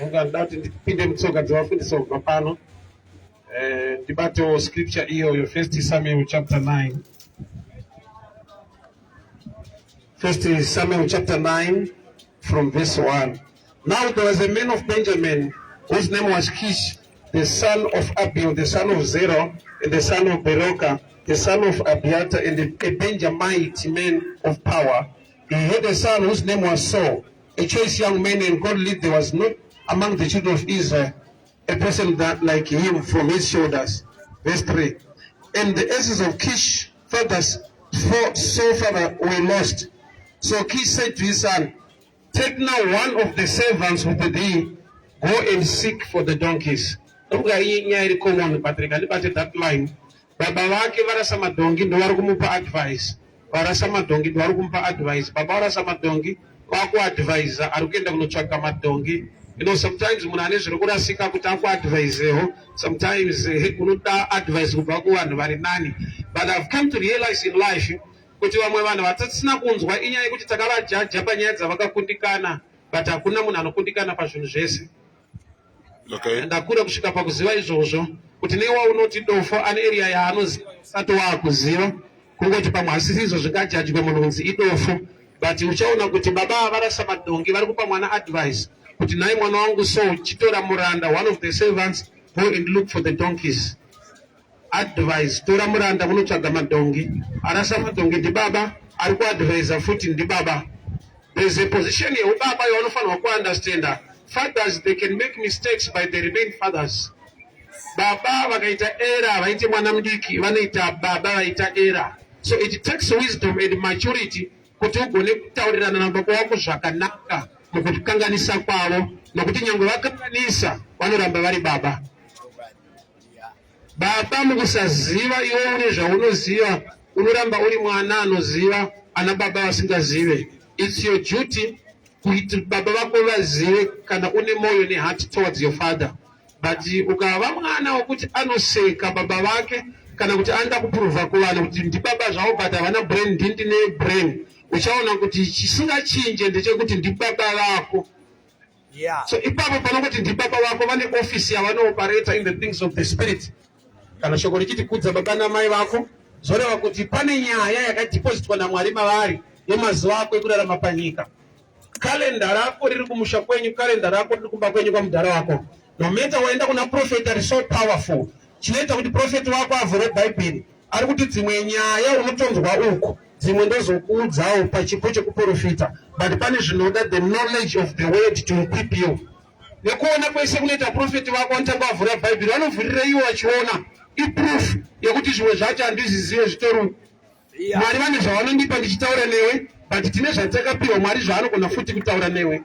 ungandati ndipinde mutsoka dzavafundisa kubva pano tibatewo scripture iyoyo 1 Samuel chapter 9. 1 Samuel chapter 9 from verse 1. Now there was a man of Benjamin whose name was Kish, the son of Abiel, the son of Zerah, and the son of Beroka, the son of Abiathar, and a Benjamite man of power. He had a son whose name was Saul, a choice young man and godly. There was not among the children of Israel a person that like him from his shoulders. Verse 3. And the asses of Kish fathers so father were lost. So Kish said to his son, take now one of the servants with thee, go and seek for the donkeys. That line. Baba wake varasa madongi ndo vari kumupa advice. Varasa madongi ndo vari kumupa advice. Baba varasa madongi vaku advise ari kuenda kunotsvaka madongi. You know, sometimes munhu ane zviri kurasika kuti akuadvisewo, sometimes unoda advice kubva kuvanhu vari nani. But I've come to realize in life kuti vamwe vanhu vatisina kunzwa inyaya yekuti takavajaja panyaya dzavakakundikana, but hakuna munhu anokundikana pazvinhu zvese. Okay. Ndakura kusvika pakuziva izvozvo kuti newa unoti dofo ane area yaanoziva usati waakuziva, kungoti pamwe hasisi izvo zvingajajwe munhu kunzi idofo, but uchaona kuti baba varasa madongi vari kupa mwana advice kuti nai mwana wangu so chitora muranda, one of the servants, go and look for the donkeys. Advice, tora muranda munotsvaga madongi. Arasa madongi ndi baba, ari kuadvisa futi ndi baba. There's a position yeubaba yaunofanirwa kuunderstanda. Fathers, they can make mistakes by the remain fathers. Baba vakaita error, vaite mwana mudiki, vanoita baba vaita error. So it takes wisdom and maturity kuti ugone kutaurirana nababa wako zvakanaka mukukanganisa kwavo, nokuti nyangwe vakanganisa vanoramba vari baba. Baba mukusaziva iwe une zvaunoziva, unoramba uri mwana anoziva ana baba vasingazive. It's your duty kuti baba vako vazive kana une moyo neheart towards your father. But ukava mwana wokuti anoseka baba vake kana kuti anda kuprova kuvanhu kuti ndi baba zvavo but havana brain, ndindi ne brain, uchaona kuti chisingachinje ndechekuti ndi baba vako. So ipapo panokuti ndi baba vako vane office yavanooperator in the things of the spirit. Kana shoko richiti kudza baba namai vako, zvoreva kuti pane nyaya yakadepositwa naMwari mavari yemazuva ako ekurarama panyika. Kalenda rako riri kumusha kwenyu, kalenda rako riri kumba kwenyu kwamudhara wako. No matter waenda kuna prophet are so powerful, chinoita kuti prophet wako avhure bhaibheri ari kuti dzimwe nyaya unotonzwa uku, dzimwe ndozokuudzawo pachipo chekuprofita, but pane zvinoda the knowledge of the word to equip you. Nekuona kwese kunoita prophet wako anotanga avhura bhaibheri, vanovhurire iwo vachiona iproof yekuti zvimwe zvacho handizizive zvitori. Mwari vane zvavanondipa ndichitaura newe, but tine zvatakapiwa Mwari zvaanogona futi kutaura newe.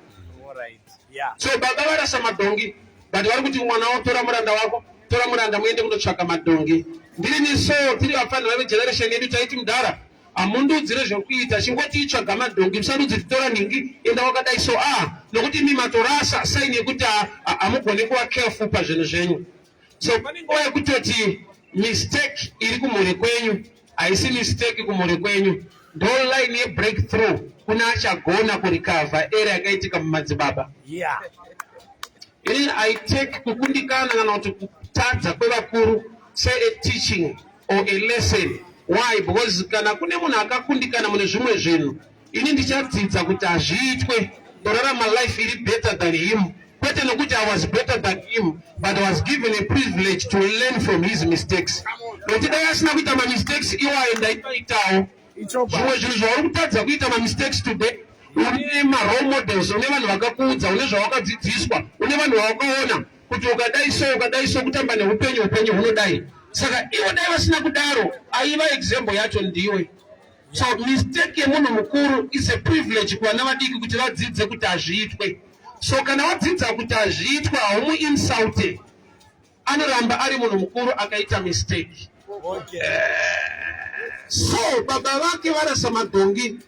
So baba varasa madongi, but vari kuti mwana wako tora muranda wako, tora muranda muende kundotsvaka madongi. Ndini so tiri vafanira vegeneration yedu taiti mudhara, hamundudzire zvokuita, chingoti itsvaga madongi, musarudzi tora ningi enda wakadai so nokuti imi matorasa saini yekuti hamugoni kuva careful pazvinhu zvenyu. So pane nguva yekutoti mistake iri kumhuri kwenyu haisi mistake kumhuri kwenyu, ndo line yebreakthrough kuna achagona kurikavha era yakaitika mumadzibaba. I take kukundikana kana kuti kutadza kwevakuru, say a teaching or a lesson. Why? Because kana kune munhu akakundikana mune zvimwe zvinhu, ini ndichadzidza kuti hazviitwe torarama life iri better than him. Kwete nokuti I was better than him, but I was given a privilege to learn from his mistakes. Nokuti dai asina kuita mistakes iwo aenda itaitawo. Zvimwe zvinhu zvauri kutadza kuita mistakes today, une role models, une vanhu vakakuudza, une zvawakadzidziswa, une vanhu vawakaona kuti ukadai so kutamba neupenyu hunodai. Saka iwo dai vasina kudaro, aiva example yacho ndiwe. So mistake yemunhu mukuru is a privilege kuvana vadiki kuti vadzidze kuti hazviitwe. So kana wadzidza kuti hazviitwe haumuinsulte, anoramba ari munhu mukuru akaita mistake. So baba vake varasa madongi,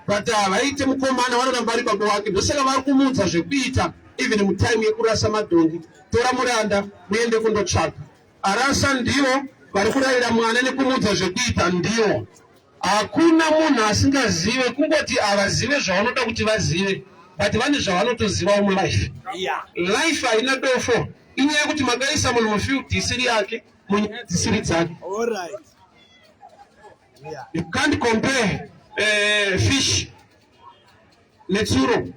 but vaite mukomana vanoramba ari baba vake, ndosaka vari kumuudza zvekuita even mutime yekurasa madongi. Tora muranda muende kundotsvaka. Arasa ndivo vari kurayira mwana nekumuudza zvekuita ndivo. Hakuna munhu asingazive, kungoti avazive zvaunoda kuti vazive. but vane zvavanotoziva mulife. Life haina dofo, inyaya kuti makaisa munhu mufield dhisiri yake munyaya dzisiri dzake. You can't compare fish netsuro.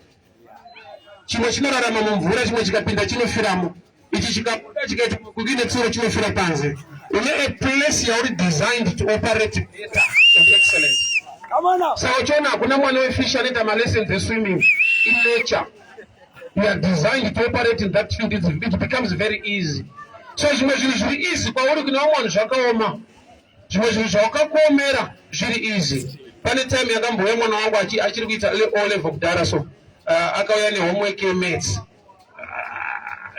Chimwe chinorarama mumvura, chimwe chikapinda chinofiramo. Ichi chikabuda chikaita kukwikwi netsuro chinofira panze. Une a place yauri designed to operate better and excellent. So uchiona hakuna mwana wefish anoita malessons eswimming in nature. We are designed to operate in that field. It becomes very easy. So zvimwe zvinhu zviri easy kwauri kunawo vanhu zvakaoma. Zvimwe zvinhu zvakakuomera zviri easy. Pane time yakambouya mwana wangu achiri kuita O level kudhara so akauya nehomework yemaths.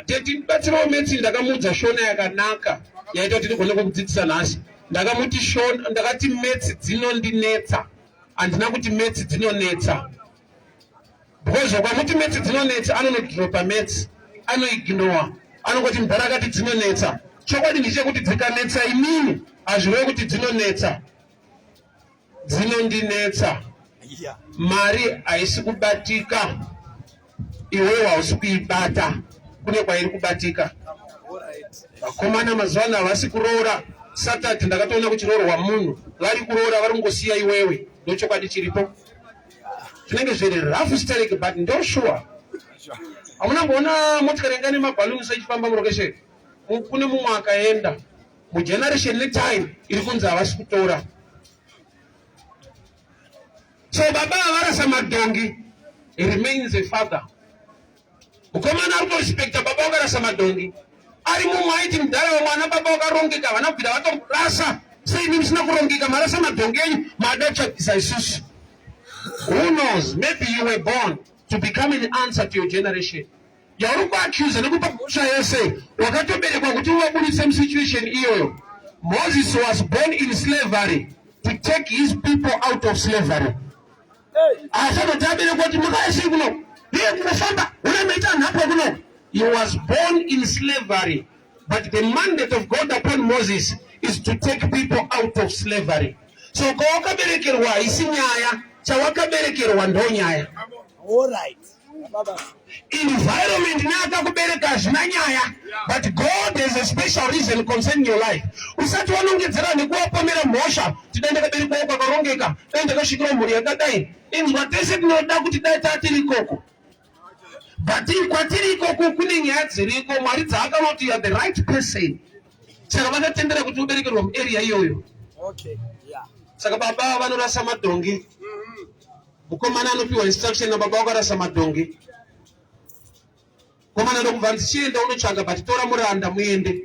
Ndatibatsirawo maths ndakamudza shona yakanaka yaita kuti ndigone kudzidzisa nhasi. Ndakamuti shona, ndakati maths dzinondinetsa. Handina kuti maths dzinonetsa. Because ukamuti maths dzinonetsa anonodropa maths, anoignore, anongoti mubhara akati dzinonetsa. Chokwadi ndechekuti dzikanetsa inini hazvirevi kuti dzinonetsa. Dzinondinetsa. Mari haisi kubatika, iwewe hausi kuibata, kune kwairi kubatika. Vakomana mazuva ano havasi kuroora. Saturday ndakatoona kuchiroorwa munhu, vari kuroora vari kungosiya iwewe. Ndochokwadi chiripo. Zvinenge zviri rough hysteric but ndo sure. Hamuna mboona motikari yanga nemabhaluni ichifamba murokesheni. Kune mumwe akaenda mugeneration netime iri kunzi havasi kutora. So baba avarasa madhongi, he remains a father. Mukomana ari kurespekta baba wakarasa madhongi. Ari mumwe aiti mudhara wemwana baba wakarongeka, vana kubvira vatomurasa. Sei imi musina kurongeka, marasa madhongi enyu madatsvagisa isusu. Who knows? Maybe you were born to become an answer to your generation. Yauri kuaccuse nekupa mhosva yese wakatoberekwa kuti uvabudise musituation iyoyo. Moses was born in slavery to take his people out of slavery. Ashanoti aberekwa kuti mukaisi kuno, ndiye kunofamba unemeita nhapwa kuno. He was born in slavery, but the mandate of God upon Moses is to take people out of slavery. So kwawakaberekerwa isi nyaya, chawakaberekerwa ndo nyaya. All right. Environment neakakubereka hazvina nyaya, but God has a special reason concerning your life. Usati wanongedzera nekuwapomera mhosva kuti dai ndakaberekwawo kwakarongeka, dai ndakasvikira mhuri yakadai. Inzwa tese tinoda kuti dai tatiri ikoko. But kwatiri ikoko kune nyaya dziriko, Mwari dzaakanoti you are the right person. Saka vakatendera kuti uberekerwa muarea iyoyo. Okay, yeah. Saka baba vanorasa madhongi. Mukomana anopiwa instruction nababa wakarasa madhongi. Komana ndokubva ndichienda unotsvaga but tora muranda muende.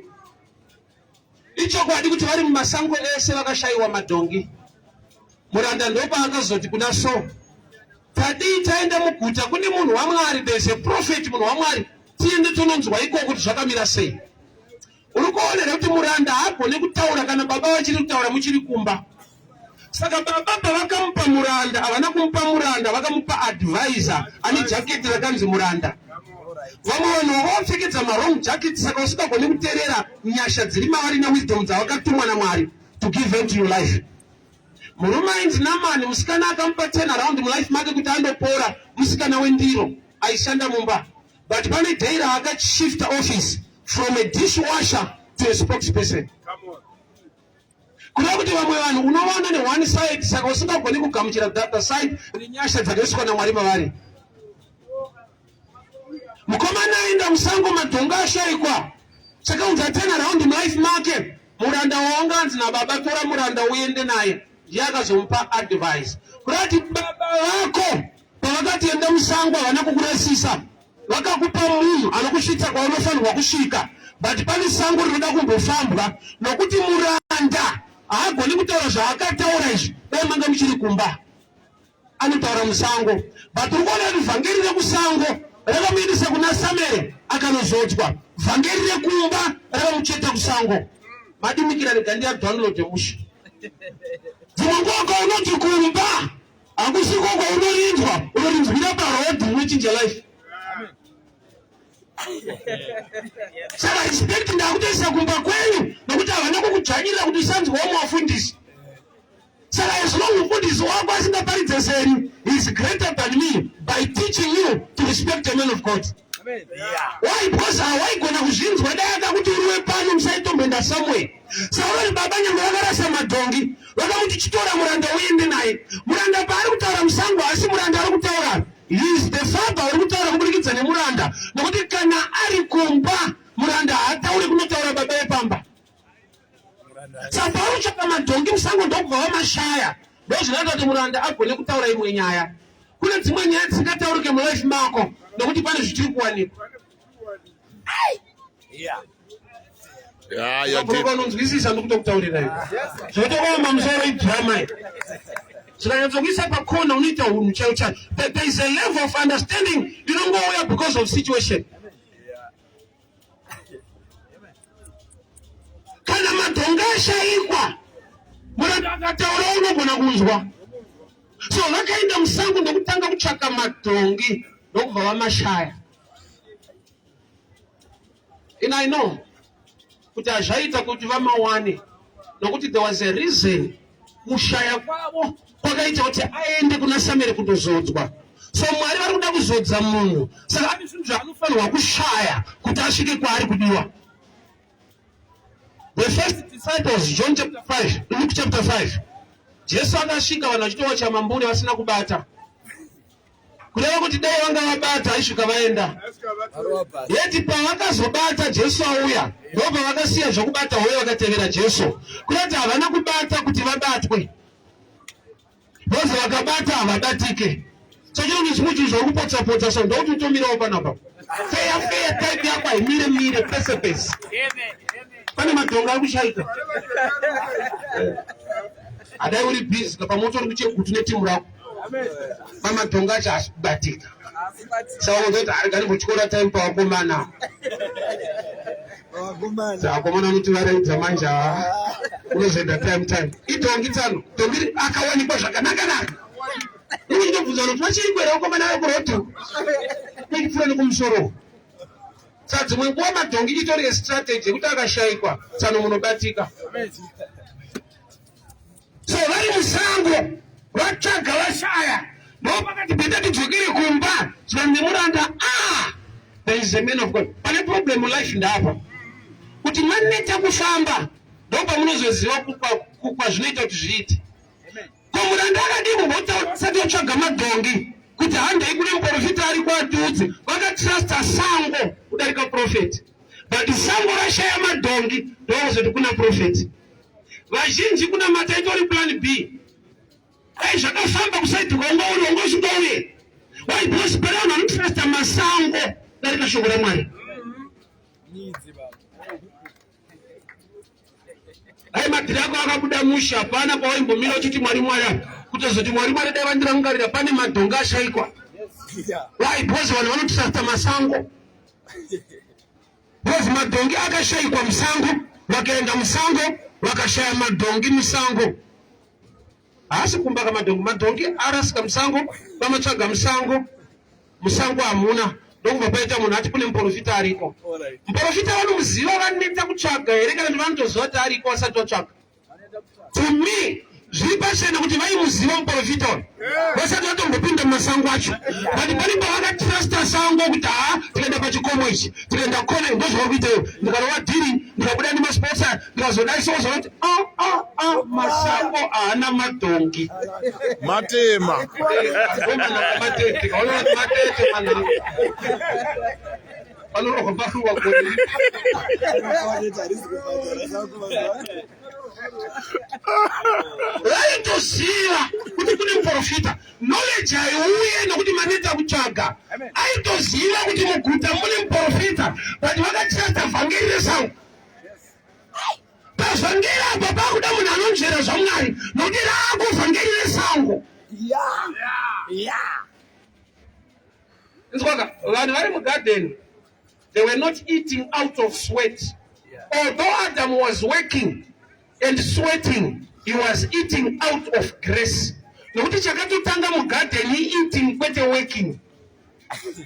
Ichokwadi kuti vari mumasango ese vakashayiwa madhongi. Muranda ndopaakazoti kuna so, tadii taenda muguta kune munhu waMwari, there's a prophet munhu waMwari, tiende tononzwa ikoko kuti zvakamira sei. Uri kuonera kuti muranda haagoni kutaura kana baba vachiri kutaura muchiri kumba. Saka baba pavakamupa muranda, havana kumupa muranda, vakamupa advisor ane jaketi rakanzi muranda. Vamwe vanhu vopfekedza marong jacket, saka usingagoni kuteerera nyasha dziri mavari newisdom dzavakatumwa naMwari to give them to your life. Murume ainzi Namani, musikana akamupa 10 around mulife make kuti andopora, musikana wendiro aishanda mumba. But pane day raakashift office from a dishwasher to a spokesperson. Kuda kuti vamwe vanhu unowana ne one side, saka usingagoni kugamuchira the other side nenyasha dzakaiswa naMwari mavari. Mukomana aenda musango madhonga ashayikwa, saka unza 10 around mulife make. Muranda waunganzi nababa tora muranda uende naye, ndiye akazomupa advice. Kurati baba vako pavakatienda musango havana kukurasisa, vakakupa munhu anokusvitsa kwaunofanirwa kusvika, but pane sango rinoda kumbofambwa nokuti muranda haagoni kutaura zvaakataura izvi dai manga muchiri kumba, anotaura musango. But uri kuona kuti vhangeri rekusango rakamuendesa kuna Samueri akanozodzwa, vhangeri rekumba rakamucheta kusango. Madimikira regandia download musha. Dzimwe nguva unoti kumba hakusi kwako unorinzwa, unorinzwira parodhi unochinja life. Saka respect ndakutoisa kumba kwenyu nokuti havana kukudzvanyirira kuti usanzwawo muwafundisi. Saka as long mufundisi wako asingaparidze seri, he is greater than me by teaching you to respect the man of God. Amen. Yeah. Why? Because hawaigona kuzvinzwa dai akakuti uriwe pano musaitomboenda somewhere. Saka baba nyange vakarasa madhongi vakamuti chitora muranda uende naye. Muranda paari kutaura musango asi muranda ari kutaura. He is the father ari kutaura kuburikidza nemuranda. Nokuti kana ari kumba muranda haatauri kunotaura baba epamba. Saka pautsvaka madhongi musango ndokubva vamashaya. Ndozvinoita kuti muranda agone kutaura imwe nyaya. Kune dzimwe nyaya dzisingataurike mulife mako nokuti pane zvichiri kuwanikwa. Vanonzwisisa ndokutaurira iwe. Zvotokoma musoro idhirama iyi. Zvikanyatsokuisa pakona unoita hunhu chaiwo chacho. There is a level of understanding inongouya because of situation. Kana madhonga ashayikwa, muranda akataura unogona kunzwa. So vakaenda musango ndokutanga kutsvaka madhongi ndokubva vamashaya. And I know kuti hazvaita kuti vamawane nokuti there was a reason kushaya kwavo kwakaita kuti aende kuna Samueri kundozodzwa. So Mwari vari kuda kuzodza munhu, saka ane zvinhu zvaanofanirwa kushaya kuti asvike kwaari kudiwa. The first disciples, John chapter 5, Luke chapter 5. Jesu akasvika vanhu vachitowacha mambure vasina kubata. Kureva kuti dai vanga vabata aisvika vaenda. Yeti pavakazobata Jesu auya, ndobva vakasiya zvokubata uye vakatevera Jesu. Kureva havana kubata kuti vabatwe. Vozi vakabata havabatike. Saka chimwe chinhu zvori kupotsa-potsa so ndokuti utomirawo panapa. Feya type yako haimire pese. Pane madhonga ari kushayika. Adai uri busy pamoto uri kuchekutu netimu rako. Mamadhonga acho asikubatika. Saka unoti arigani muchikora time pavakomana. Vakomana unoti varaidza manje unozoenda time. Idhongi tsano, dhongi akawanikwa zvakanaka. Ini ndobvunza kuti vachirikwera vakomana vari kurotu. Nekipfuura nekumusoro. Saka dzimwe nguva madhongi itori strategy yekuti akashayikwa tsano munobatika. So vari musango vatsvaga vashaya ndopakati bheta tidzokere kumba zvanzi muranda there is a man of God. Pane problem life ndapa kuti maneta kufamba ndopamunozoziva kwazvinoita kuti zviite. Ko muranda akadii kumbotasati vatsvaga madhongi kuti handei kune muprofita ari kwadudzi vakatrusta sango kudarika profeti. But sango rashaya madhongi ndokuzoti kuna profeti. Vazhinji kuna mataitori plan B. Ai zvakafamba kusaiti kwaungauri wangosvikaure. Why? Because pera vanhu vanotrasta masango darika shoko raMwari. Ai madhiri ako akabuda musha hapana pawaimbomira uchiti Mwari kutozoti Mwari dai vandirangarira pane madhonga ashayikwa. Why? Because vanhu vanotrasta masango. Because madhongi akashayikwa musango, vakaenda musango vakashaya madhongi musango. Haasi kumbaka madhongi arasika musango, vamatsvaga musango hamuna. Ndokubva paita munhu ati kune muprofita ariko. Muprofita vanomuziva vaneta kutsvaga here kana kuti vanotoziva kuti ariko vasati vatsvaga? To me, zviri pachena kuti vaimuziva muprofita uyu vasati vatombopinda mumasango acho. But pane pavakatrasta sango kuti tikaenda pachikomo ichi, tikaenda kona ndozvavari kuita iyo. Ndikarova dhiri, ndikabuda nemaspotsa, ndikazodai sozvakuti masango haana madhongi. Matema. Matete, manhanga. Vanorohwa paruwa kodi. Vaitoziva kuti kune muprofita. Knowledge haiuye nokuti maneta kutsvaga. Aitoziva kuti muguta mune muprofita, but vakatrasta vhangeri resango. Pavhangeri apa pakuda munhu anonzvera zvaMwari nokuti raako vhangeri resango. Inzwaka, vanhu vari mugarden, they were not eating out of sweat. Although Adam was working and sweating, he was eating out of grace. Nokuti chakatotanga mugarden eating kwete working.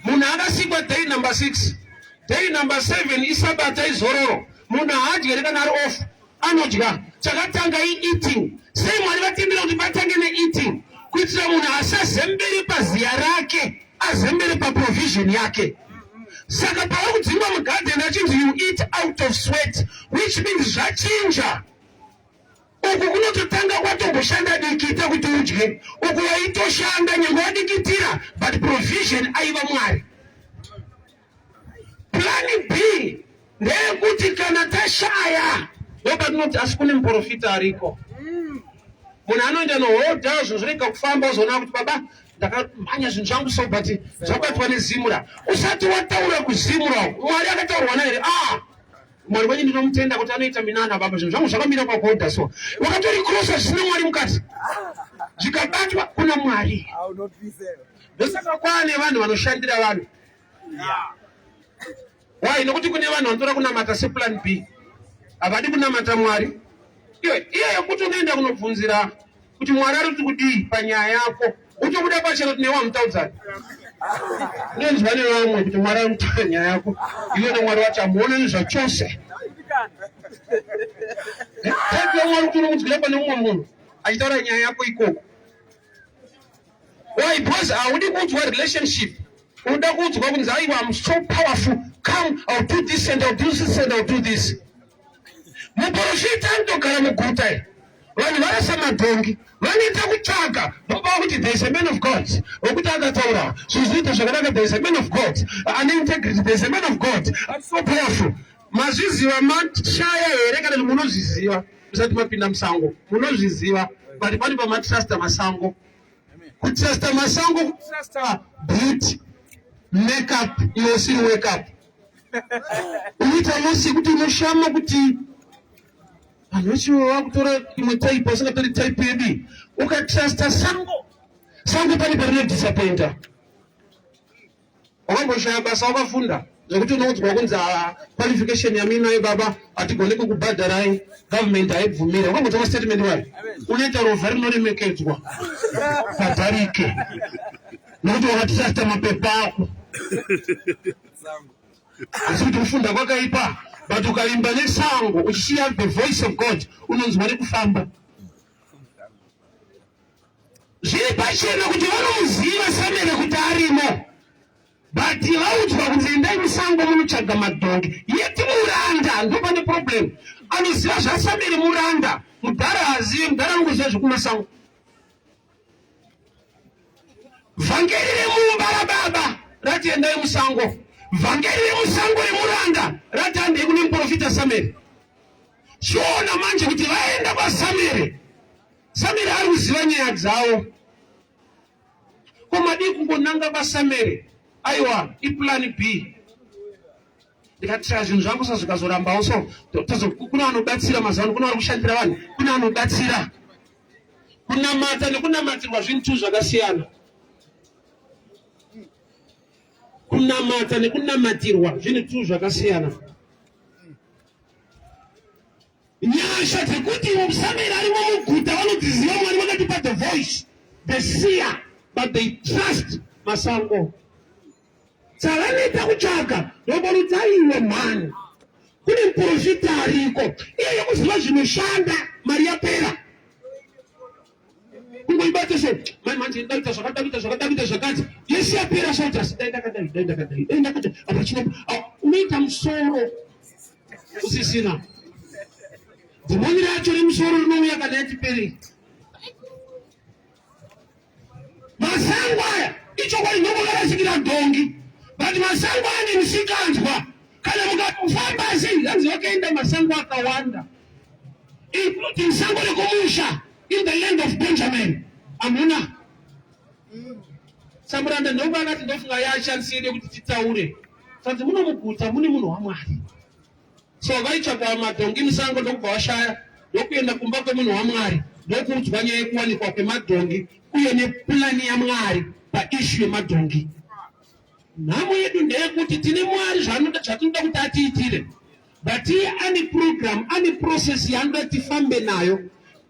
Munhu akasikwa day number 6. Day number 7 isabata izororo. Munhu haadyi here kana ari off. Anodya. Chakatanga eating. sei Mwari vatimbira kuti patange neeating kuitira munhu asazembere paziya rake azembere paprovision yake. Saka pava kudzingwa mugarden achinzi you eat out of sweat, which means zvachinja. Uku kunototanga kwatomboshanda dikita kuti udye, uku waitoshanda nyange wadikitira, but provision aiva Mwari. Plan B ndeyekuti kana tashaya ndopatinoti asi kune muprofita ariko. Munhu anoenda nohodha zvorega kufamba uzoona kuti baba ndakamhanya zvinhu zvangu so but zvabatwa nezimura. Usati wataura kuzimura Mwari akataurwa naye Mwari wenyu ndinomutenda kuti anoita minana baba zvinhu zvangu zvakamira pakuhodha so wakatori krosa zvisina Mwari mukati zvikabatwa kuna Mwari. Ndosaka kwane vanhu vanoshandira vanhu. Why? Nokuti kune vanhu vanotora kunamata seplan B havadi kunamata Mwari. Iye kuti unoenda kunobvunzira kuti Mwari ari kuti kudii panyaya yako utobuda pachero kuti newa mutaudzani ndinzwa nevamwe kuti Mwari ari kuti panyaya yako iwe neMwari wacho hamuona nezvachose. Taipiwa Mwari kuti unomudzira pane umwe munhu achitaura nyaya yako ikoko. Why? Because haudi kuudzwa relationship, unoda kuudzwa kunzi aiwa I'm so powerful, come I'll do this and I'll do this and I'll do this. Muprofita anotogara muguta vanhu varasa madhongi vanoita kutsvaga vobava kuti there is a man of God wokuti akataura zvozviita zvakanaka, there is a man of God ane integrity, there is a man of God so powerful. Mazviziva mashaya here kana munozviziva musati mapinda musango munozviziva but pane pamatrasta masango. Kutrasta masango kutrasta beauty makeup iwe usiri wake up unoita mosi kuti unoshama kuti anochiwo wakutora imwe type asingatori type yedu ukatrasta sango pane parino disappointa. Wakamboshaya basa wakafunda zvekuti unoudzwa kunzi qualification yaminayo baba hatigone kukubhadharai government haibvumira. Wakambotora statement wayo unoita rovha rinoremekedzwa bhadharike nokuti wakatrasta mapepa ako asi kuti kufunda kwakaipa but ukaimba nesango uchishiya the voice of God unonzwa nekufamba. Zviri pachena kuti vanomuziva Samuel kuti arimo but vaudzwa kunzi endai musango munotsvaga madhongi. Yeti muranda ndopane problem. Anoziva zvaSamuel muranda, mudhara hazive, mudhara anongoziva zvekumasango. Vhangeri remumba rababa rati endai musango, vhangeri remusango remuranda rati andei kune muprofita Samuel. Chiona manje kuti vaenda kwaSamuel, Samuel ari kuziva nyaya dzavo. Komadi kungonanga kwaSamuel aiwa iplan B. Ndikatira zvinhu zvangu sazvikazorambawo so kuna vanobatsira mazano, kuna vari kushandira vanhu, kuna vanobatsira kunamata nekunamatirwa zvinhu tu zvakasiyana. Kunamata nekunamatirwa zvinhu tu zvakasiyana. Nyasha dzekuti Samuel arimo muguta vanodziziva Mwari vakatipa the voice, the seer, but they trust masango. Savanoita kutsvaga ndokuti aiwe mhani kune muprofita ariko iye kuziva zvinoshanda mari yapera. Kungoibata so manje ndaita zvakati yesi yapera soita daindakadai apachina unoita musoro usisina dhimoni racho remusoro rinouya kana yatiperi. Masango aya ichokwadi ndomokarasikira dhongi but masango ane musikanzwa kana mukafamba asi anzi wakaenda masango akawanda including sango rekumusha in the land of Benjamin. Amuna Samuranda ndoba akati ndofunga yashandisire kuti titaure sanzi muno muguta mune munhu waMwari so vaitsvaga madhongi musango ndokubva washaya ndokuenda kumba kwemunhu waMwari ndokuudzwa nyaya yekuwanikwa kwemadhongi uye neplani yaMwari paishu yemadhongi. Nhamo yedu ndeyekuti tine Mwari zvatinoda kuti atiitire but iye ane program ane process yaanoda tifambe nayo.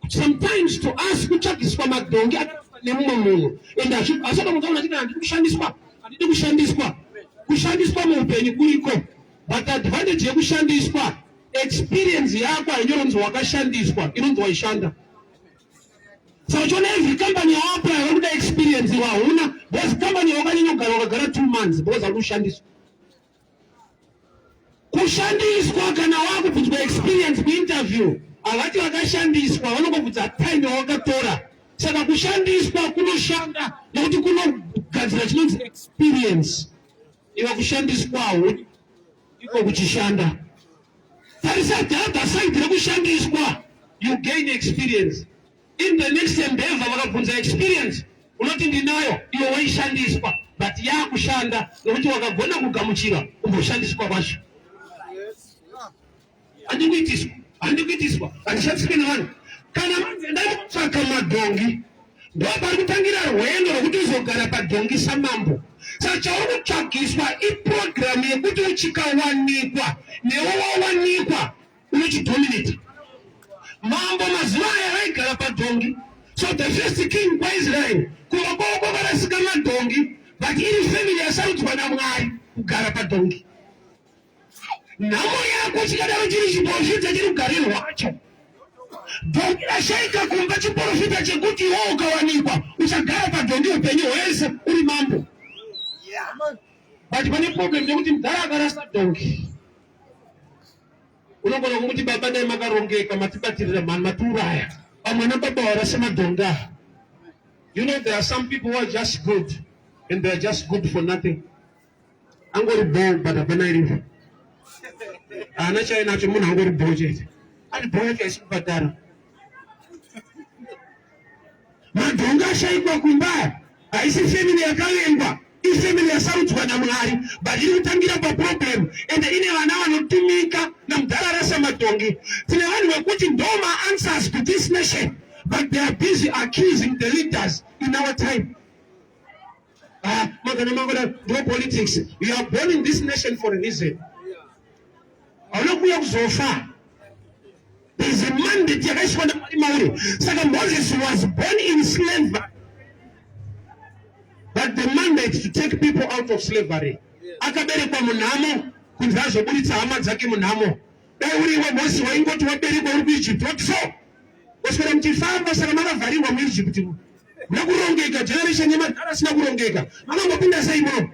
Sometimes to us kutsvagiswa madhongi nemumwe munhu and asoda mukaona chiti handidi kushandiswa muupenyu kuriko but advantage yekushandiswa experience yako hainyoronzi wakashandiswa inonzi waishanda. So chona every company yawapo yakuda experience wahuna because company wakagara 2 months because akushandiswa kushandiswa kana wakubvunzwa experience kuinterview avati vakashandiswa vanokubvunza time wakatora saka kushandiswa kunoshanda nekuti kunogadzira chinonzi experience iwa kushandiswawo iko kuchishanda tarisa data side rekushandiswa you gain experience in the next endeavor vakabvunza experience unoti ndinayo iwe waishandiswa but yakushanda nekuti wakagona kugamuchira kumboshandiswa kwacho handikuitiswa handishandisike nevanhu kana manje ndaitsvaka madhongi ndopari kutangira rwendo rwekuti uzogara padhongi samambo saka chauri kutsvagiswa iprogramu yekuti uchikawanikwa newe wawanikwa unochidominata mambo mazuva aya vaigara padhongi so the first king kwaisraeri kuva kwavo kwavarasika madhongi but iri family yasarudzwa namwari kugara padhongi nhamo yako chikadaro chiri chiprofita chiri kugariro wacho dhongi rashaika kumba chiprofita chekuti iwo ukawanikwa uchagara padhongi upenyu hwese uri mambo but pane problem yekuti mudhara akarasa dhongi unogona kuti baba dai makarongeka matibatirira mhani matiuraya pamwana baba warasa madhonga. You know there are some people who are just good and they are just good for nothing. Angori bo but apana irivo anacha inacho munhu angori bo chete ari bo yake asipatara madhonga ashaikwa kumba haisi family yakavengwa ifamily yasarudzwa namwari but iri kutangira paproblem ende ine vana vanotumika namudhara arasa madhongi tine vanhu vekuti ndo maanswers to this nation but they are busy accusing the leaders in our time. Magana mangoda no politics. You are born in this nation for a reason. There is a mandate yakaiswa naMwari mauri. Saka Moses was born in slavery, but the mandate to take people out of slavery. Akaberekwa munhamo kunzi azobuditsa hama dzake munhamo. Dai uriwe Moses waingoti waberekwa uri kuIjipti so waswera mchifamba saka makavharirwa muIjipti nakurongeka generation yemadhara asina kurongeka makangopinda sei muno.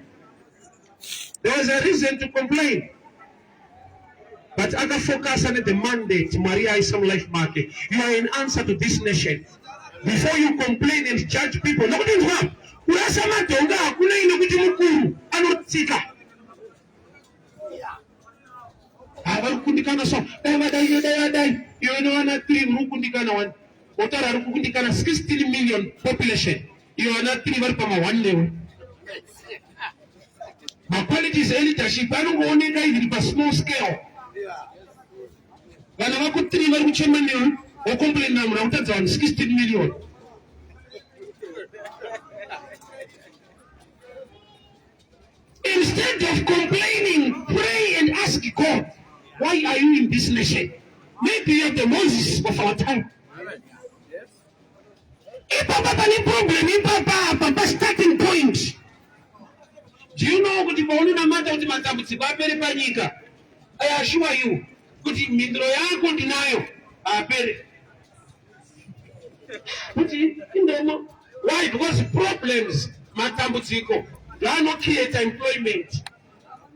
There was a reason to complain but akafocus on the mandate Mwari aisa life make. You are an answer to this nation before you complain and judge people. Nokuti ndwa kurasa madhonga hakuna inokuti mukuru anotsika vari kukundikana so dai iwe newana 3 muri kukundikana 1 otara ari kukundikana 16 million population iwe wana 3 vari pama 1 level. Maqualities leadership anongooneka iri pa small scale. Vana vaku 3 vari kuchema newe wocomplain namura kutadza vanhu 16 million. Instead of complaining, pray and ask God, why are you in this nation? Maybe you're the Moses of our time. Papa, problem, Papa, starting point. Do you know what I assure you, why? Because problems, they are not create employment.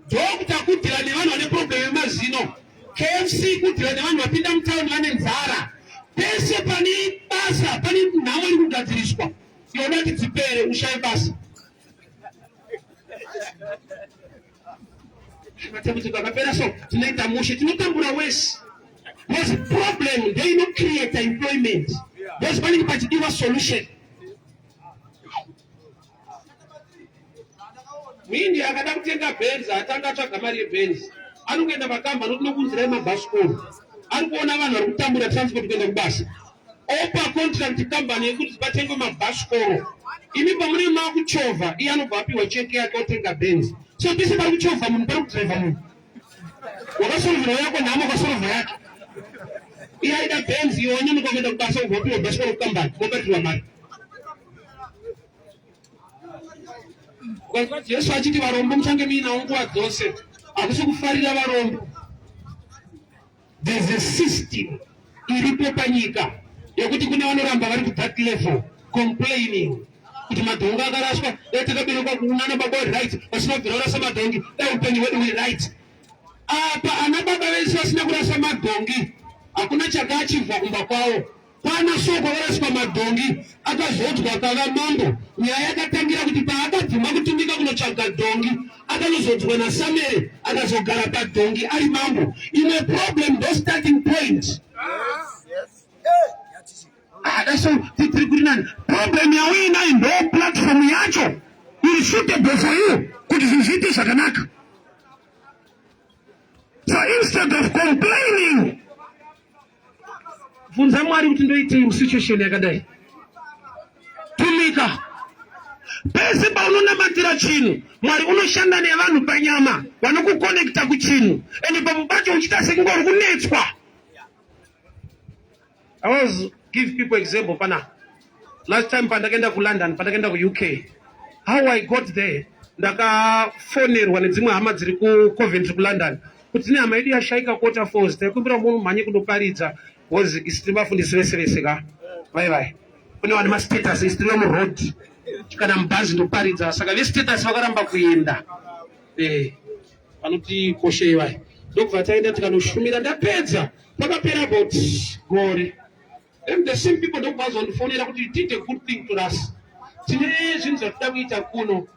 Doctor kutila ni vanu vane problem mazino. KFC kutila ni vanu vapinda mtaoni vane nzara. Pese pani basa, pani nawo iri kugadziriswa. Yona titsipere ushaye basa. Matambudziko akapera so tinoita mushe tinotambura wese. Because problem they not create employment. Those pani pachidiwa solution. Mindi akada kutenga Benz atanga tsvaga mari yeBenz anokuenda pakamba nokunokunzira yemabhasikoro ari kuona vanhu vari kutambura transport kuenda kubasa opa contract company yekuti patengwe mabhasikoro imi pamune makuchovha iye anobva apiwa cheke yake otenga Benz so pese pari kuchovha munhu pari kudhiraivha munhu wakasorovhera yako nhamo kwasorovha yake iye aida Benz iwe wanyamuka kuenda kubasa obva apiwa bhasikoro kucompany mobatirwa mari. Jesu achiti varombo muchange muinawo nguva dzose hakusi kufarira varombo. There's a system iripo panyika yekuti kune vanoramba vari that level complaining kuti madhongi akaraswa takaberekwa kunana baba right vasina kubvira kurasa madhongi upenyu hwedu huri right. Apa ana baba vese vasina kurasa madhongi hakuna chakachibva kumba kwavo. Pana soko varaswa madhongi akazodzwa akava mambo. Nyaya yakatangira kuti paakabvuma kutumika kunotsvaga dhongi akanozodzwa naSamueri akazogara padhongi ari mambo. Ine problem ndo starting point. That's all. Problem yawina ndo platform yacho iri suitable for you kuti zviite zvakanaka. So instead of complaining, funza Mwari kuti ndoitei musituation yakadai. Tumika. Pese paunonamatira chinhu, Mwari unoshanda nevanhu panyama, vanokuconnecta kuchinhu. Ende papo pacho uchita sekungori kunetswa. I was give people example pana. Last time pandakaenda ku London, pandakaenda ku UK. How I got there, ndakafonerwa nedzimwe hama dziri ku Coventry ku London. Kuti ne hama yedu yashaika quarter force, takumbira munhu mhanye kundoparidza wozi isitiri vafundisi vese vese ka. Vai. Kune vane ma status isitiri mu road. Kana mubhazi ndoparidza, saka ve status vakaramba kuenda. Vanoti koshei vai. Ndobva taenda tikanoshumira ndapedza. Pakapera about gore. And the same people don't pass on the phone kuti you did a good thing to us. Tine zvinhu zvatoda kuita kuno.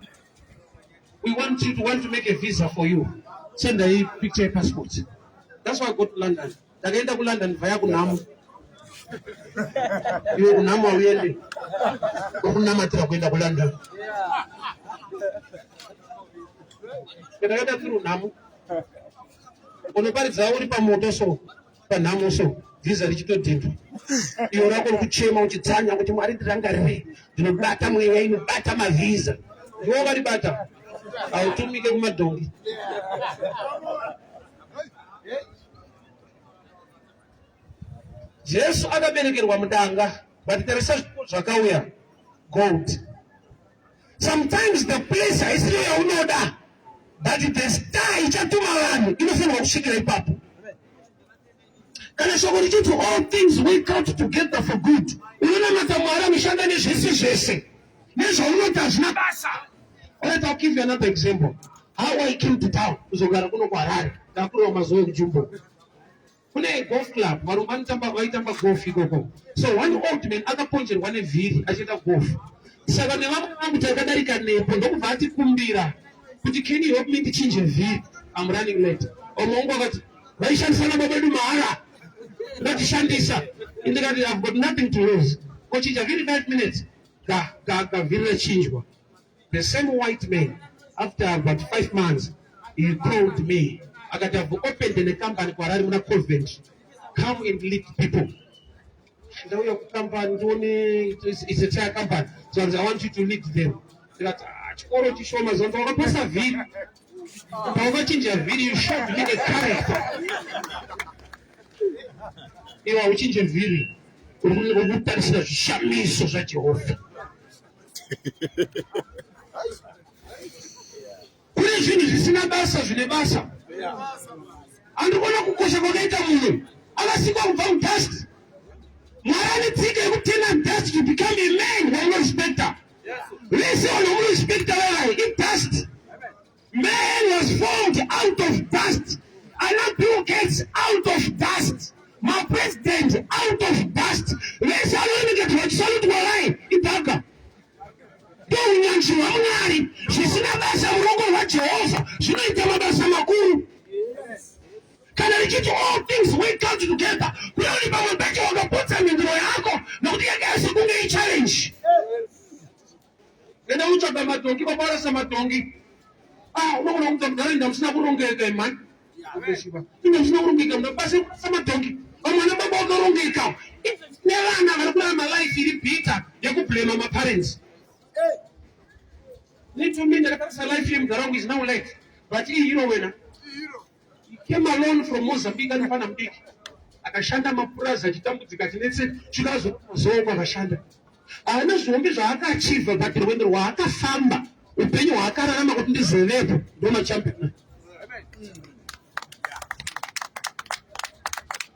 We want to make a visa for you. Send a picture passport. That's why I got to London. Ndakaenda ku London via kuNamu. Iwe kuNamu awuende. Kunamatira kuenda ku London. Ndakaenda ku Namu. Unoparidza uri pamoto so, paNamu so. Visa richitodhindwa. Iwe rako kuchema uchidzanya kuti Mwari ndirangarire. Ndinobata mweya inobata mavisa. Ndiwo varibata. Autumike kumadhongi. Jesu akaberekerwa mudanga, but there is such zvakauya gold. Sometimes the place haisiri yaunoda, but the star ichatuma vanhu inofanirwa kusvikira ipapo. Kana shoko richiti all things work out together for good. Unonamata Mwari anoshanda nezvese zvese. Nezvaunoti hazvina basa. Alright, I'll give you another example. How I came to town. Kuzogara kuno kuHarare. Ndakurwa mazuva ekuJumbo. Kune golf club. Varumba vaitamba golf ikoko. So one old man akaponjerwa nevhiri achiita golf. Saka nevamwe vangu takadarika nepo ndokubva atikumbira kuti can you help me ndichinje vhiri? I'm running late. Omwe wangu akati vaishandisa nababa vedu mahara. Ndatishandisa. Ndikati I've got nothing to lose. Kochinja vhiri 5 minutes. Vhiri rachinjwa. The same white man, after about 5 months, he called me. I got to open the company for Harare Coventry. Come and lead people. The company it's a tire company, so I want you to lead them. That you show me something. I pass a video. I change a video. You show me a character. You are change a video. We tell you show me so that you offer. Kune zvinhu zvisina basa zvine basa. Andikona kukosha kwakaita munhu akasikwa kubva mudust. Mwari ane tsika yekutena dust to become a man wamunorespekta. Vese vanomurespekta vavai idust. Man was formed out of dust. Ana Bill Gates out of dust. My president out of dust. Vese vanoonekwa vachisalutwa vai idhaka. Unyanzvi hwaMwari zvisina basa muruoko rwaJehovha zvinoita mabasa makuru. Kana richiti all things work out together, kuya uri pamwe pacho wakapotsa mhinduro yako nokuti yakaisa kunge ichallenge. Enda utsvaga madhongi, paparasa madhongi. Unogona kuti mugarainda musina kurongeka imani. Inda musina kurongeka mudabasa samadhongi. Vamwana baba vakarongeka. Nevana vari kurama life iri bitter yekublame maparents. Need to mean that the life him Garang is now late. But he winner. He came alone from Mozambique and Panambique. Akashanda mapuraza chitambudzika chinetse chikazozoka akashanda. Ana zvombi zvaakaachiva but rwendo rwaakafamba upenyu hwaakararama kuti ndizevepo ndo machampion.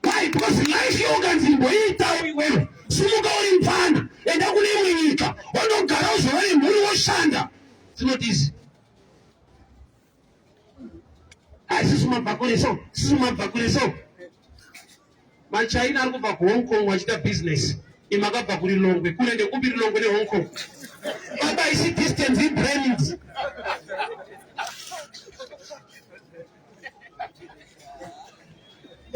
Why? Because life yoga nzimbo iita iwewe. So mfana enda kune imwe nyika wandogara uzova nemhuri woshanda. It's not easy. Sisi mabva kure so machaina ari kubva kuHong Kong wachita business imakabva kuri Longwe kune ndekupi Longwe neHong Kong baba isi distance ibrand.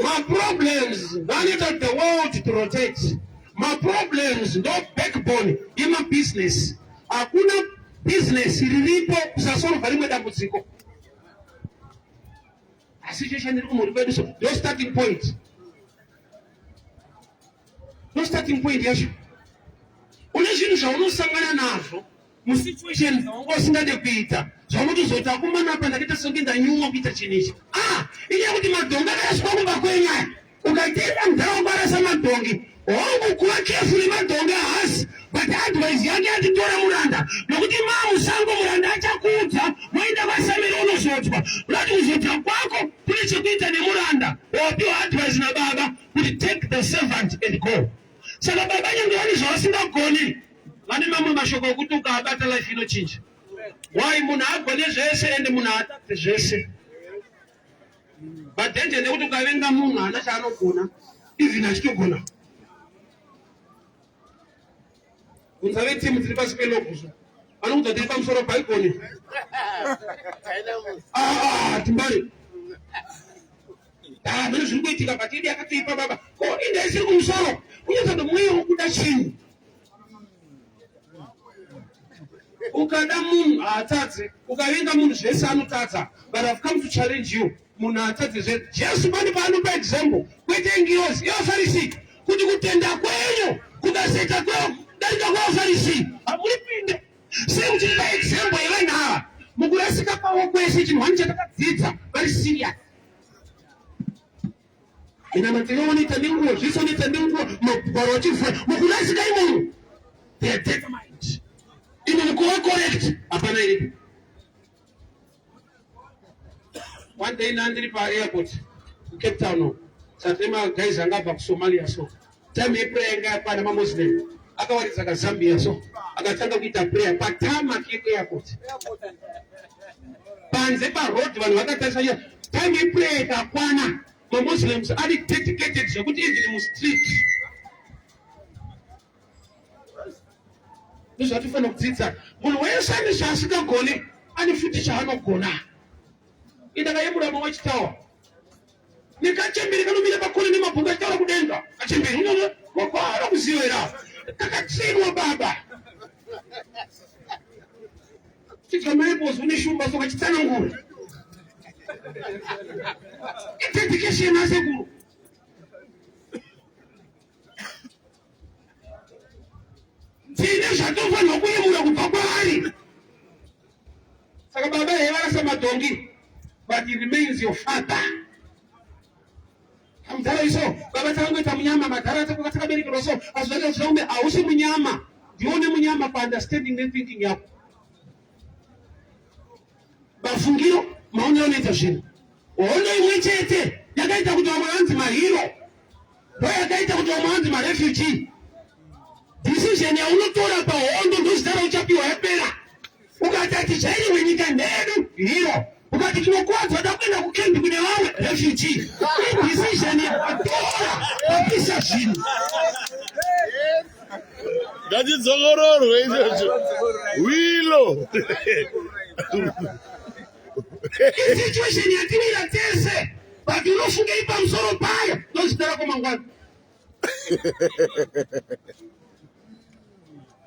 My problems wanted the world to rotate. My problems no backbone ima business. Hakuna business rilipo kusasolva rimwe dambudziko. Situation iri kumhuri kwedu so no starting point. No starting point yacho. Une zvinhu zvaunosangana nazvo musituation dzawanga usingade kuita zvaunotozoti akomana apa ndakaita songe ndanyumwa kuita chinhu. Inyaya kuti madhongi akayaswa kumba kwenyaya ukaiteera muntaraunda arasa madhongi hongu kuva careful madhongi ahasi but advice yake atitora muranda nokuti musango muranda achakuudza moenda vasamira unozotwa unati kuzotwa kwako kune chekuita nemuranda wapiwa advice nababa kuti take the servant and go. Saka baba nyange vane zvavasingagoni vane mamwe mashoko okuti ukabata life inochinja. Why munhu agone zvese ende munhu atate zvese. But danger nekuti ukavenga munhu hana chaanogona even achitogona. Unzave timu dziri pasi peloguswa vanokudza tiri pamusoro paigoni timbari mene zviri kuitika patidi yakatiipa baba ko inda isiri kumusoro unyatsoda mweya wokuda chinhu ukada munhu haatadze ukavenga munhu zvese anotadza but I've come to challenge you munhu haatadze zvese. Jesu pane paanopa example kwete ngiyozi yevafarisi kuti kutenda kwenyu kukasaita darika kwavarisi hamuripinde. Sei muchitipa example yevanhu ava mukurasika kwavo kwese chinhu chatakadzidza very serious. Ina matinoonita nenguo zviso onita nenguo mabharo achifuna mukurasika imomo they are determined ino mukuva correct hapana iripo. One day nandiri paairport Cape Town satema guys angabva kuSomalia so time yeprayer yanga yakwana mamuslim akawaridza kaZambia so akatanga kuita prayer patama airport panze paroad vanhu vakatarisa time yeprayer ikakwana mamuslims ari dedicated zvekuti even mustreet ndozvatifanira kudzidza munhu wese ane zvaasingagone ane futi chaanogona. Indakayemura mama wachitawa nekachemberi kanomira pakone nemabhongo achitaura kudenga kachemberi unono wakwara kuzivera kakatsinwa baba chikamaipozi une shumba so kachitsanangura dedication asekuru. Tine zvatofanirwa kuyemura kubva kwaari. Saka baba yevarasa madhongi but he remains your father. Hamdara iso baba tangoita munyama madhara takaberekerwa so azvaka zvaume hausi munyama ndione munyama paunderstanding nethinking yako mafungiro maonero anoita zvinhu hondo imwe chete yakaita kuti vamwe vanzi mahero ndo yakaita kuti vamwe vanzi marefugee. Decision yaunotora pahondo ndozita rauchapiwa yapera ukati atichairiwe nyika ndedu hero ukati tinokuwadzwa takuenda kukembi kune vamwe refugee. Decision yakatora papisa zvinhu ngatidzongororwe izvozvo wilo situation yatimira tese but unofunga ipamusoro payo ndozita rako mangwana.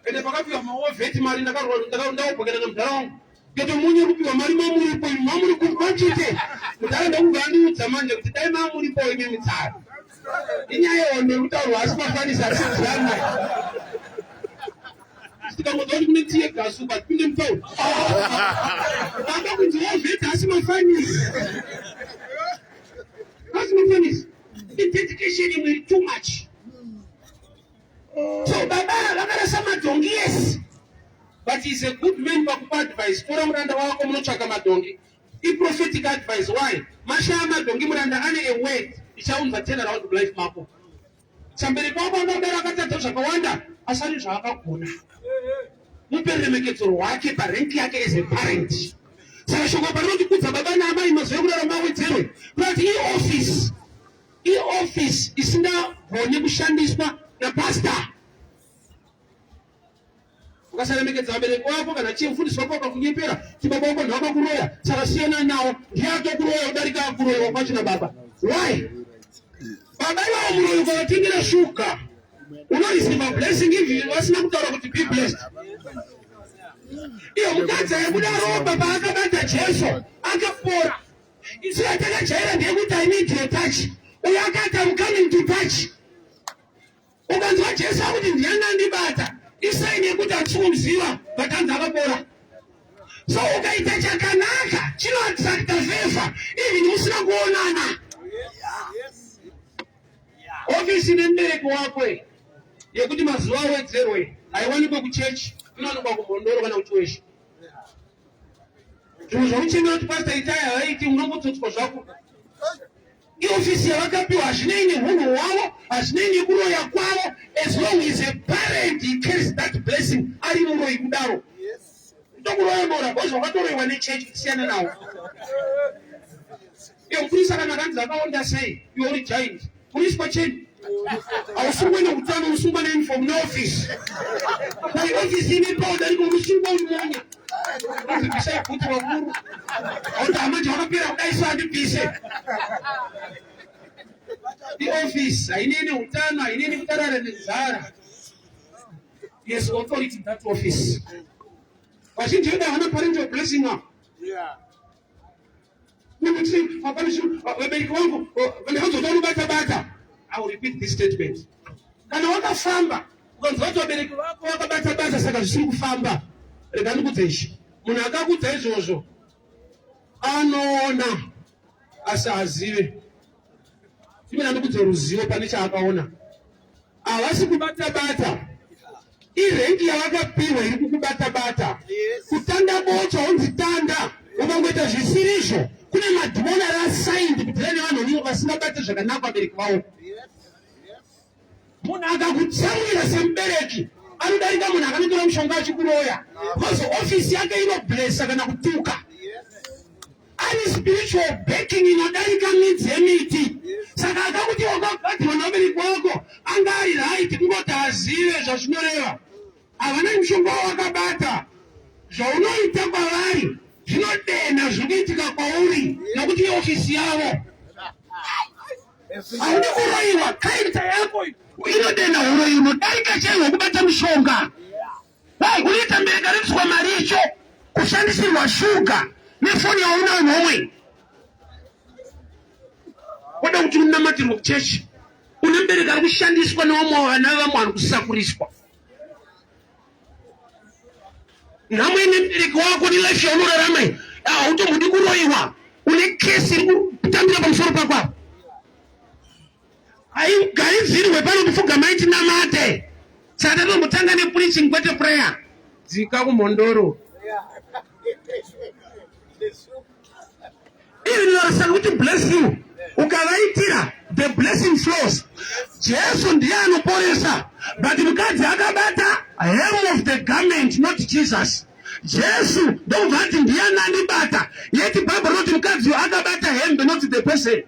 Ende pakapiwa maovheti mari ndakabhokera namuntaraunda ngeto munyu kupiwa mari mamuripo mamuri kumachite mutaraunda kubva andiudza manje kuti dai mamuripo ime mitsara inyaya yehondo rutauro hasi mafanisi asi kuzana tikamodzaoti kune tiye gasu but kune mutauro amba kunzi ovheti hasi mafanisi dedication imwe iri too much. So baba vakarasa madhongi yes but he's a good man pakupa advice. Tora muranda wako munotsvaka madhongi prophetic advice. Why? Mashaya madhongi muranda ane a word ichaunza turn around life mako Sambere kwako anobera akatadza zvakawanda asari zvaakagona. Mupe remekedzero wake parenki yake as a parent. Saka shoko parinoti kudza baba naamai mazuva ekurarama awedzerwe. Kunoti i-office isingagoni kushandiswa napasta. Ukasaremekedza vabereki vako kana chimufundisi wako akakunyepera kuti baba vako ndavakakuroya saka siyana nawo ndiye atokuroya kudarika akuroyiwa kwacho nababa. Why? Baba ivavo muroyi ukavatengera shuga unoreceive blessing if vasina kutaura kuti be blessed. Iyo mukadzi aikuda ropa paakabata Jesu akapora. Isu yatakajaira ndeyekuti I need your touch. Uyo akati I'm coming to touch. Ukanzwa Jesu akuti ndiyani andibata isaini yekuti atsikumuziva vatanzi akapora. So ukaita chakanaka chinoattracta favor even musina kuonana. Ofisi nembereki wakwe yekuti mazuva awedzerwe haiwanikwe kuchechi inowanikwa kumbondoro kana kuchiweshe. Zvimwe zvamuchengera kuti pastor Itaya havaiti unongotsotswa zvako. Iofisi yavakapiwa hazvinei neunhu hwavo hazvinei nekuroya kwavo. As long as a parent he carries that blessing ari muroyi kudaro. Tokuroya mora bhozi wakatoroyiwa nechechi kusiyana nawo. Iyo mupurisa kana kanzi akaonda sei iwe uri giant. Puriswa cheni ausungwe neutano usungwa neuniform neofisi. Kai ofisi ine powder ariko usungwa unyanya. Bisa ikuti wakuru. Auti hama chawakapera kudaisa handibvise. Iofisi haineni utano haineni kutarara nenzara. Yes, authority in that office. Vazhinji vedu havana parental blessing now. Nekuti vabereki vangu vandikanzota unobata-bata. I will repeat this statement. Kana wakafamba ukanzwa kuti vabereki vako vakabata-bata saka zvisiri kufamba, rega ndikudze ichi. Munhu akakudza izvozvo anoona asi hazive. Imena ndikudze ruzivo pane chaakaona. Havasi kubata-bata. Irengi yavakapiwa iri kukubata-bata. Kutanda bocha unzi tanda. Ukangoita zvisirizvo kune madhimoni ari assigned kuti rene vanhu nivo vasingabate zvakanaka vabereki vavo. Munhu akakutsamwira semubereki anodarika munhu akanotora mushonga achikuroya. Because ofisi yake inoblessa kana kutuka. Ane spiritual backing inodarika midzi yemiti. Saka akakuti wakagadzirwa namubereki wako anga ari right kungoti azive zvazvinoreva. Havana mushonga wawakabata. Zvaunoita kwavari zvinodena zvinoitika kwauri nokuti iofisi yavo. Haudi kuroyiwa character yako inodena uroyi unodarika chaizvo kubata mushonga. Unoita mbereka ripswa maricho kushandisirwa shuga nefoni yauna nhomwe. Wada kuti unamatirwa kuchechi une mbereka ari kushandiswa nevamwe vana vamwe vari kusakuriswa. Nhamwe ine mbereki wako nelife yaunorarama hautombodi kuroyiwa. Une kesi iri kutambira pamusoro pako. Haigadzirwe pano kufuga maiti namate. Saka tatombotanga nepreaching kwete prayer. Dzika kumhondoro. Even saka kuti bless you. Ukavaitira the blessing flows. Jesu ndiye anoporesa. But mukadzi akabata hem of the garment, not Jesus. Jesu ndovati ndiye anandibata. Yeti Bible roti mukadzi akabata hembe, not the person.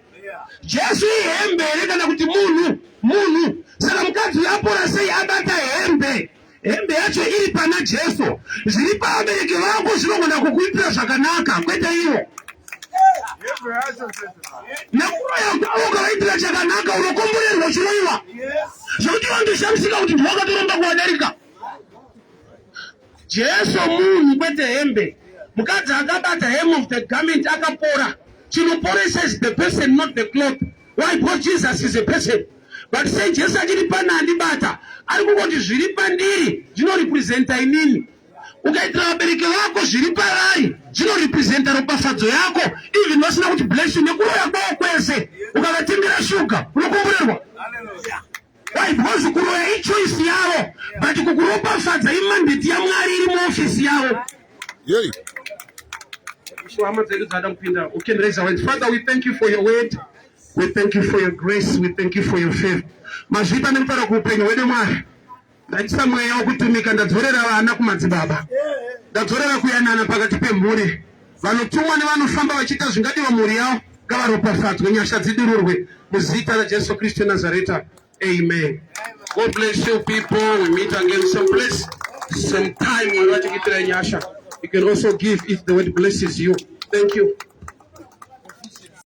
Jesu ihembe ere kana kuti munhu. Saka mukadzi yapora sei abata hembe. Hembe yacho iri pana Jesu. Zviri pavabereki vako zvinogona kukuitira zvakanaka kwete ivo. Nekuroya kwavo ukavaitira chakanaka unokomborerwa chiroyiwa. Zvokuti vandoshamsika kuti ndwakatoromba kuvadarika. Jesu munhu kwete hembe. Mukadzi akabata hem of the garment akapora. Chinoporesa is the person, not the cloth. Why? Because Jesus is a person. But say Jesu achiri pana andibata. Ari kungoti zviri pandiri zvinorepresenta inini. Ukaitira vabereki vako zviri pavari zvinorepresenta ropafadzo yako. Even vasina kuti bless you nekuroya kwavo kwese. Ukavatengera shuga unokomborerwa. Why? Because kuroya ichoice yavo. But kukuropafadza imandate yaMwari iri muofisi yavo. You can raise our hands. Father, we thank you for your word. We thank you for your grace. We thank you for your favor. Mazvita nemutara kuupenyu hwedu Mwari. Ndaisa mweya wokutumika, ndadzorera vana kumadzibaba. Ndadzorera kuyanana pakati pemhuri. Vanotumwa nevanofamba vachiita zvingadiwa mhuri yavo ngavaropafadzwe, nyasha dzidururwe muzita raJesu Kristu Nazareta. Amen. God bless you people. We meet again some place, some time. You can also give if the word blesses you. Thank you.